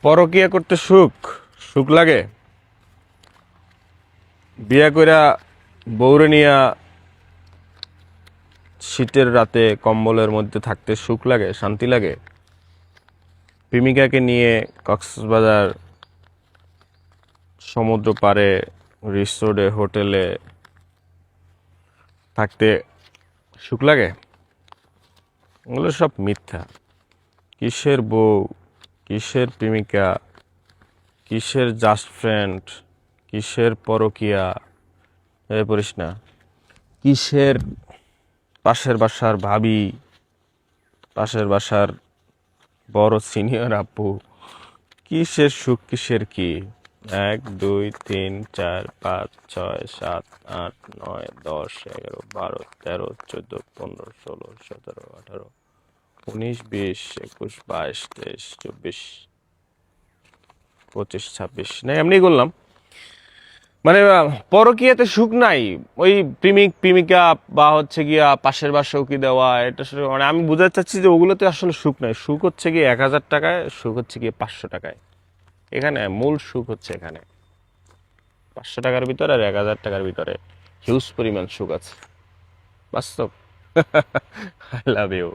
পরকিয়া করতে সুখ সুখ লাগে। বিয়া কইরা বউরে নিয়া শীতের রাতে কম্বলের মধ্যে থাকতে সুখ লাগে, শান্তি লাগে। প্রেমিকাকে নিয়ে কক্সবাজার সমুদ্র পাড়ে রিসোর্টে হোটেলে থাকতে সুখ লাগে। ওগুলো সব মিথ্যা। কিসের বউ, কিসের প্রেমিকা, কিসের জাস্ট ফ্রেন্ড, কিসের পরকিয়া, এ পড়িস না। কিসের পাশের বাসার ভাবি, পাশের বাসার বড় সিনিয়র আপু, কিসের সুখ কিসের কি। 1 2 3 4 5 6 7 8 9 10 11 12 13 14 15 16 17 18 19 20 21 22 23 24 25 26 না এমনি করলাম। মানে পরকীয়াতে সুখ নাই। ওই প্রেমিক প্রেমিকা বা হচ্ছে গিয়া পাশের বাসাও কি দেওয়া, এটা মানে আমি বুঝাতে চাচ্ছি যে ওগুলোতে আসলে সুখ নাই। সুখ হচ্ছে গিয়ে 1000 টাকায়, সুখ হচ্ছে গিয়ে 500 টাকায়। এখানে মূল সুখ হচ্ছে এখানে 500 টাকার ভিতরে আর 1000 টাকার ভিতরে হিউজ পরিমাণ সুখ আছে। বাস্তব। I love you.